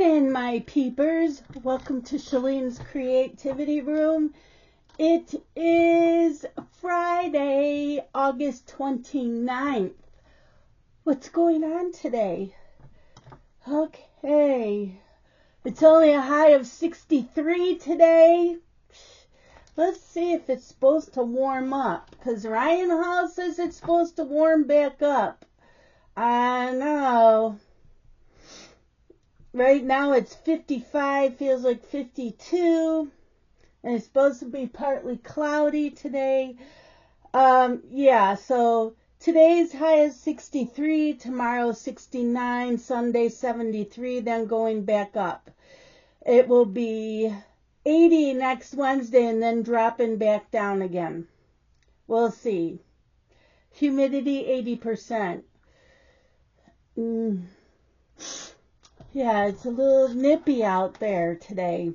morning, my peepers. Welcome to Shalene's Creativity Room. It is Friday, August 29th. What's going on today? Okay. It's only a high of 63 today. Let's see if it's supposed to warm up, because Ryan Hall says it's supposed to warm back up. I know. Right now it's 55, feels like 52, and it's supposed to be partly cloudy today. So today's high is 63, tomorrow 69, Sunday 73, then going back up. It will be 80 next Wednesday and then dropping back down again. We'll see. Humidity 80%. Yeah, it's a little nippy out there today.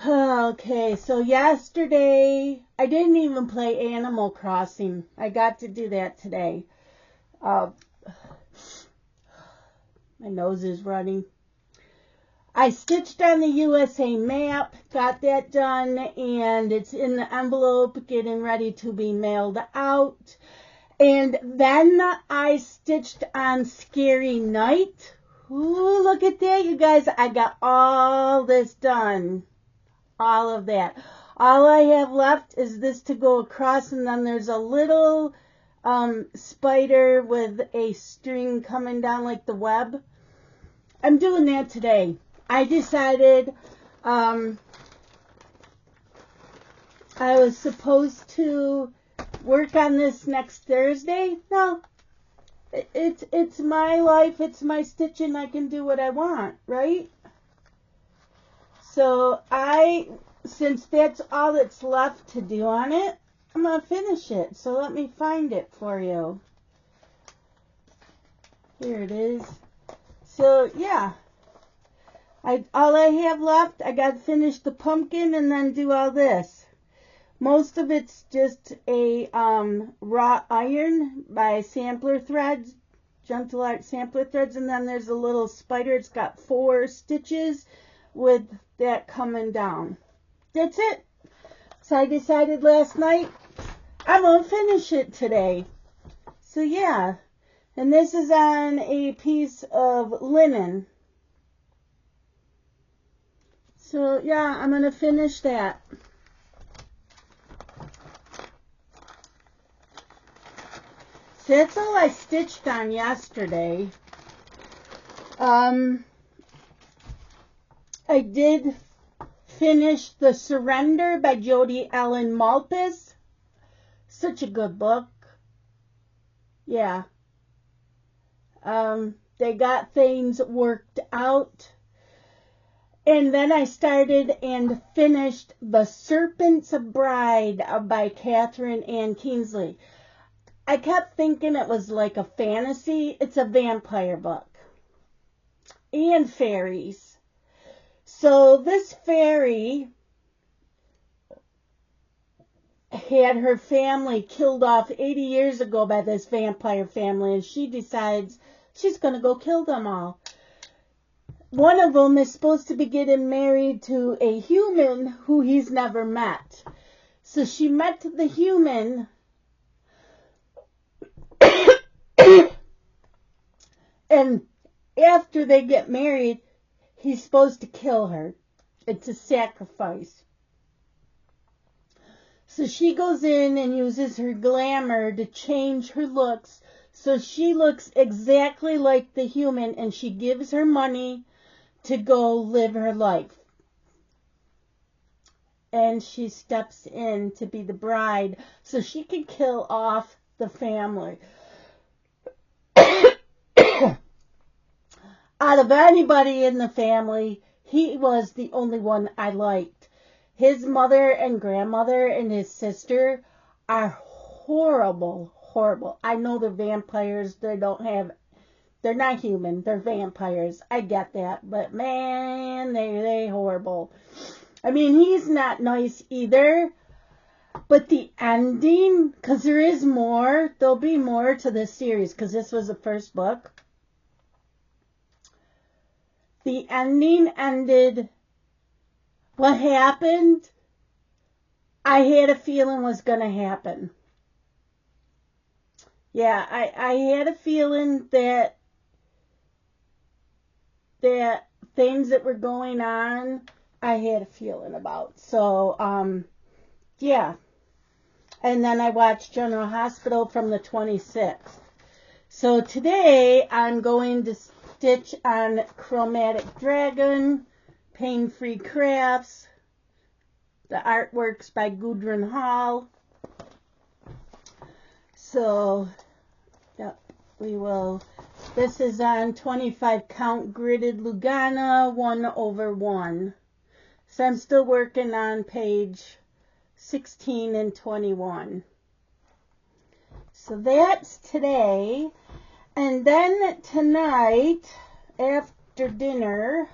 Okay, so yesterday, I didn't even play Animal Crossing. I got to do that today. My nose is running. I stitched on the USA map, got that done, and it's in the envelope, getting ready to be mailed out. And then I stitched on Scary Night. Ooh, look at that, you guys. I got all this done. All of that. All I have left is this to go across, and then there's a little spider with a string coming down like the web. I'm doing that today. I decided I was supposed to work on this next Thursday. No. It's my life, it's my stitching, I can do what I want, right? So since that's all that's left to do on it, I'm going to finish it. So let me find it for you. Here it is. So yeah, all I have left, I got to finish the pumpkin and then do all this. Most of it's just a wrought iron by Sampler Threads, Gentle Art Sampler Threads, and then there's a little spider. It's got 4 stitches with that coming down. That's it. So I decided last night I'm going to finish it today. So yeah, and this is on a piece of linen. So yeah, I'm going to finish that. So that's all I stitched on yesterday. I did finish The Surrender by Jody Ellen Malpas. Such a good book. Yeah. They got things worked out. And then I started and finished The Serpent's Bride by Catherine Ann Kingsley. I kept thinking it was like a fantasy. It's a vampire book. And fairies. So this fairy had her family killed off 80 years ago by this vampire family, and she decides she's going to go kill them all. One of them is supposed to be getting married to a human who he's never met. So she met the human, and after they get married, he's supposed to kill her. It's a sacrifice. So she goes in and uses her glamour to change her looks so she looks exactly like the human, and she gives her money to go live her life. And she steps in to be the bride so she can kill off the family. Out of anybody in the family, he was the only one I liked. His mother and grandmother and his sister are horrible, horrible. I know they're vampires. They're not human. They're vampires. I get that. But man, they horrible. I mean, he's not nice either. But the ending, because there is more, there'll be more to this series because this was the first book. the ending ended, what happened, I had a feeling was going to happen. Yeah, I had a feeling that things that were going on, I had a feeling about. So, yeah. And then I watched General Hospital from the 26th. So today I'm going to stitch on Chromatic Dragon, Pain-Free Crafts, the artworks by Gudrun Hall. So, yeah, we will. This is on 25 count gridded Lugana 1/1. So I'm still working on page 16 and 21. So that's today. And then tonight, after dinner,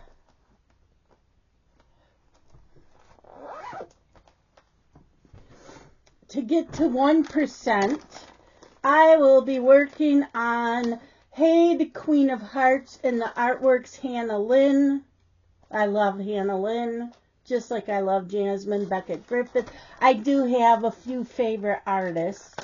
to get to 1%, I will be working on Hey, the Queen of Hearts, and the artwork's Hannah Lynn. I love Hannah Lynn, just like I love Jasmine Beckett Griffith. I do have a few favorite artists.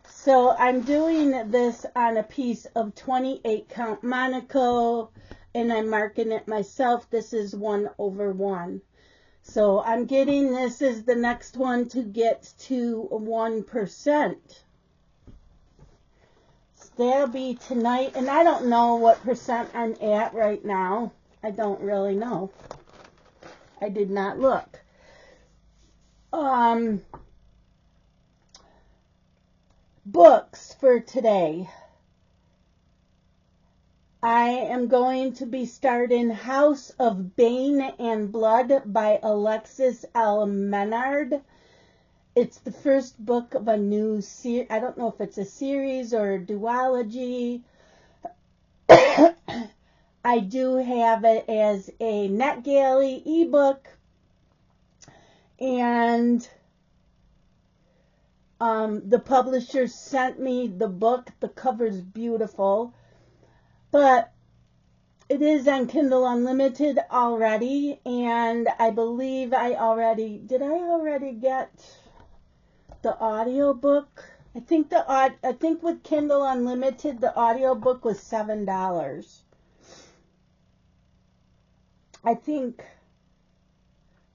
So I'm doing this on a piece of 28 count Monaco, and I'm marking it myself. This is 1/1. So I'm getting, this is the next one to get to 1%. So that'll be tonight, and I don't know what percent I'm at right now. I don't really know. I did not look. Books for today. I am going to be starting House of Bane and Blood by Alexis L. Menard. It's the first book of a new series. I don't know if it's a series or a duology. I do have it as a NetGalley ebook, and the publisher sent me the book. The cover's beautiful, but it is on Kindle Unlimited already, and I believe did I already get the audiobook? I think with Kindle Unlimited the audiobook was $7. I think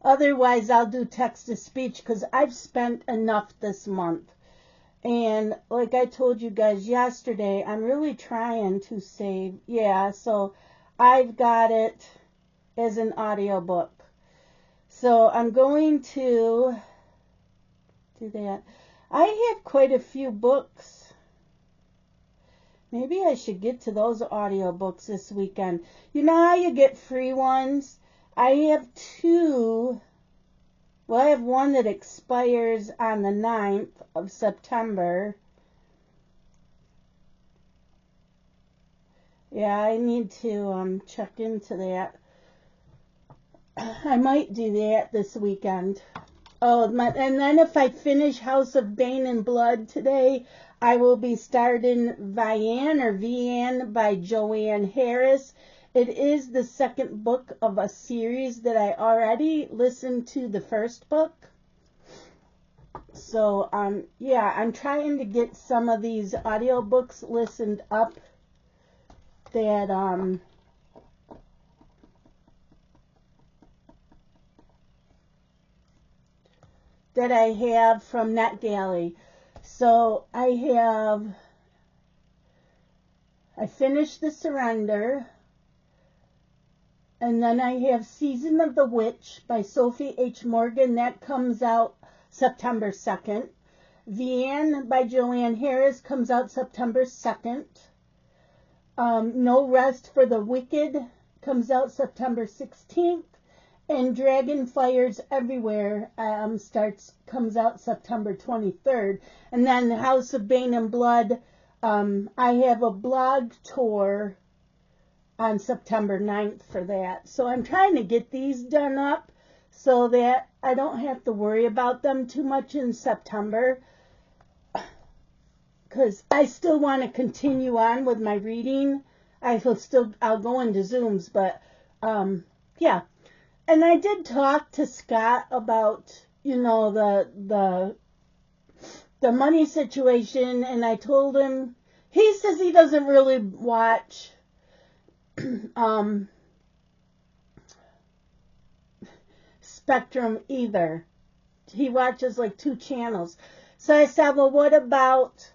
otherwise I'll do text to speech because I've spent enough this month. And like I told you guys yesterday, I'm really trying to save. Yeah, so I've got it as an audiobook. So I'm going to do that. I have quite a few books. Maybe I should get to those audiobooks this weekend. You know how you get free ones? I have two. Well, I have one that expires on the 9th of September. Yeah, I need to check into that. I might do that this weekend. Oh, and then if I finish House of Bane and Blood today, I will be starting Vian by Joanne Harris. It is the second book of a series that I already listened to the first book. So, yeah, I'm trying to get some of these audiobooks listened up that, I have from NetGalley. So I finished The Surrender, and then I have Season of the Witch by Sophie H. Morgan. That comes out September 2nd. Vian by Joanne Harris comes out September 2nd. No Rest for the Wicked comes out September 16th. And Dragonfires Everywhere comes out September 23rd. And then House of Bane and Blood, I have a blog tour on September 9th for that. So I'm trying to get these done up so that I don't have to worry about them too much in September, because I still want to continue on with my reading I'll go into Zooms, but yeah. And I did talk to Scott about, the money situation, and I told him, he says he doesn't really watch Spectrum either. He watches like 2 channels. So I said, well, what about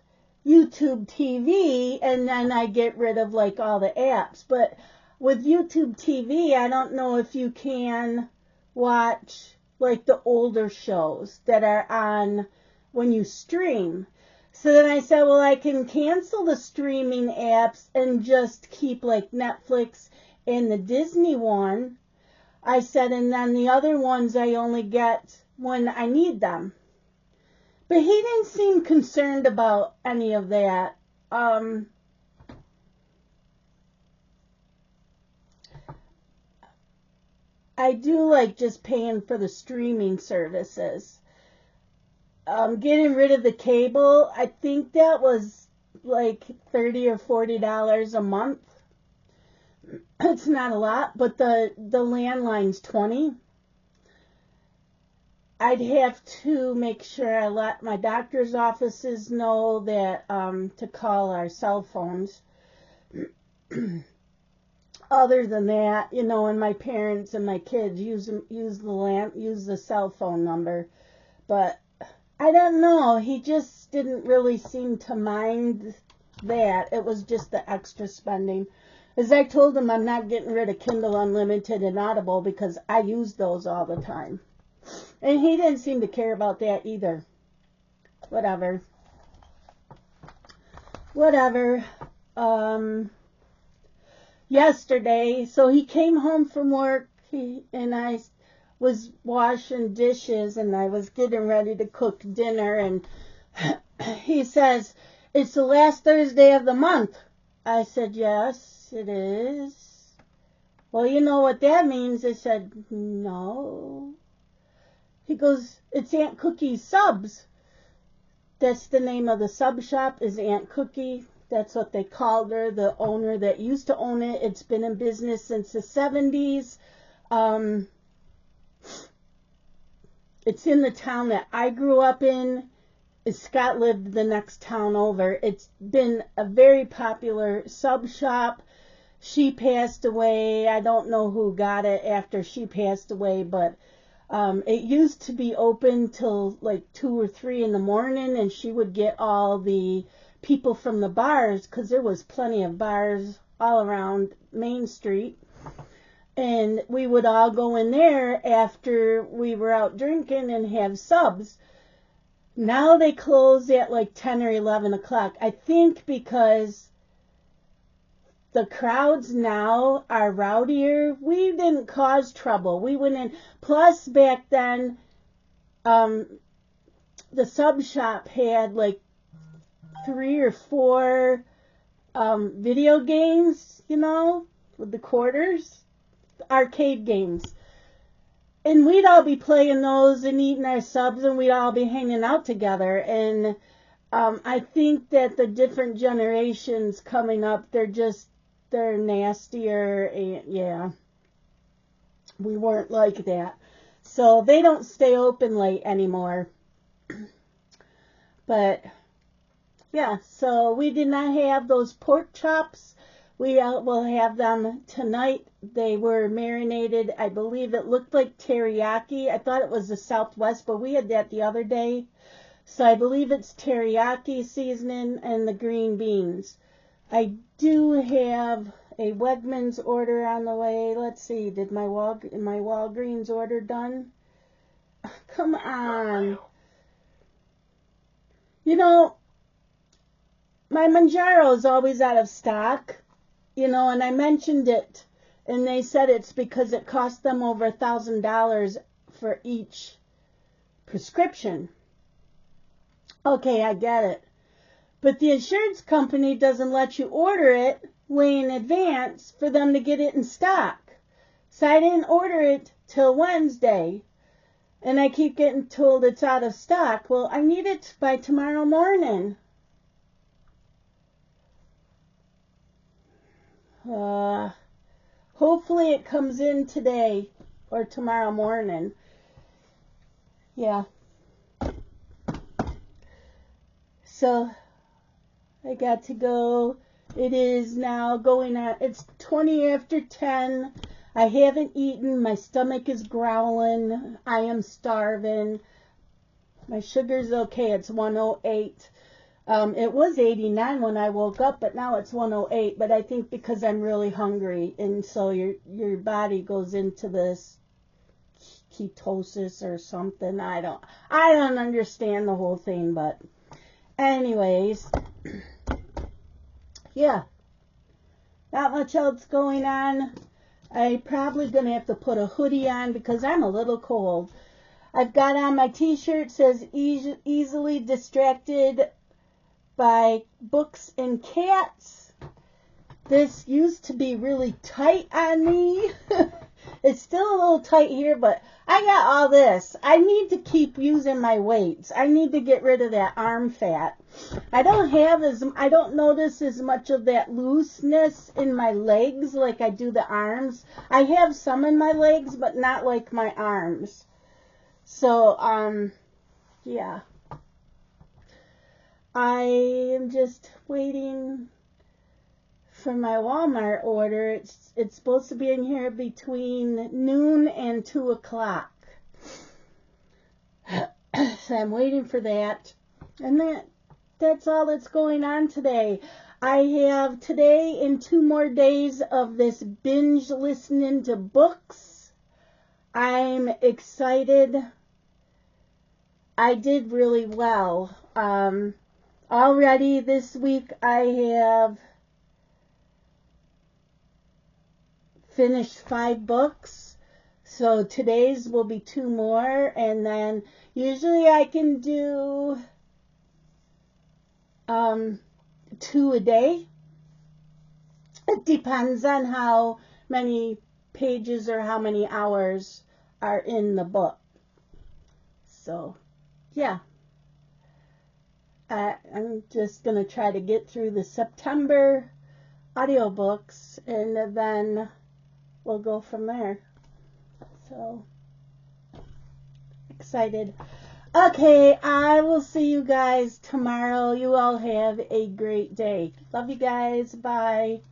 YouTube TV? And then I get rid of like all the apps. But with YouTube TV, I don't know if you can watch like the older shows that are on when you stream. So then I said, well, I can cancel the streaming apps and just keep like Netflix and the Disney one. I said, and then the other ones I only get when I need them. But he didn't seem concerned about any of that. I do like just paying for the streaming services. Getting rid of the cable, I think that was like $30 or $40 a month. It's not a lot, but the landline's $20. I'd have to make sure I let my doctor's offices know that to call our cell phones. Other than that, and my parents and my kids use the cell phone number, but I don't know. He just didn't really seem to mind that. It was just the extra spending. As I told him, I'm not getting rid of Kindle Unlimited and Audible because I use those all the time. And he didn't seem to care about that either. Whatever. Yesterday, so he came home from work, and I was washing dishes, and I was getting ready to cook dinner, and he says, it's the last Thursday of the month. I said, yes, it is. Well, you know what that means? I said, no. He goes, it's Aunt Cookie's Subs. That's the name of the sub shop, is Aunt Cookie. That's what they called her, the owner that used to own it. It's been in business since the 70s. It's in the town that I grew up in. Scott lived the next town over. It's been a very popular sub shop. She passed away. I don't know who got it after she passed away, but it used to be open till like 2 or 3 in the morning, and she would get all the people from the bars, because there was plenty of bars all around Main Street, and we would all go in there after we were out drinking and have subs. Now they close at like 10 or 11 o'clock. I think because the crowds now are rowdier. We didn't cause trouble. We went in. Plus, back then, the sub shop had like 3 or 4 video games, with the quarters, arcade games. And we'd all be playing those and eating our subs, and we'd all be hanging out together. And I think that the different generations coming up, they're nastier, and yeah, we weren't like that. So they don't stay open late anymore. But yeah, so we did not have those pork chops. We will have them tonight. They were marinated. I believe it looked like teriyaki. I thought it was the Southwest, but we had that the other day. So I believe it's teriyaki seasoning and the green beans. I do have a Wegmans order on the way. Let's see, did my Walgreens order done? Come on. My Manjaro is always out of stock, and I mentioned it, and they said it's because it cost them over $1,000 for each prescription. Okay, I get it. But the insurance company doesn't let you order it way in advance for them to get it in stock. So I didn't order it till Wednesday. And I keep getting told it's out of stock. Well, I need it by tomorrow morning. Hopefully it comes in today or tomorrow morning. Yeah. So I got to go. It is now going on. It's 20 after 10. I haven't eaten. My stomach is growling. I am starving. My sugar's okay. It's 108. It was 89 when I woke up, but now it's 108. But I think because I'm really hungry, and so your body goes into this ketosis or something. I don't understand the whole thing, but anyways, yeah, not much else going on. I'm probably gonna have to put a hoodie on because I'm a little cold. I've got on my t-shirt, says easily distracted by books and cats. This used to be really tight on me. It's still a little tight here, but I got all this. I need to keep using my weights. I need to get rid of that arm fat. I don't notice as much of that looseness in my legs like I do the arms. I have some in my legs, but not like my arms. So, yeah. I am just waiting for my Walmart order. It's supposed to be in here between noon and 2 o'clock. So I'm waiting for that. And that's all that's going on today. I have today and 2 more days of this binge listening to books. I'm excited. I did really well. Already this week I have finished 5 books. So today's will be 2 more, and then usually I can do 2 a day. It depends on how many pages or how many hours are in the book. So, yeah. I'm just going to try to get through the September audiobooks, and then we'll go from there. So, excited. Okay, I will see you guys tomorrow. You all have a great day. Love you guys. Bye.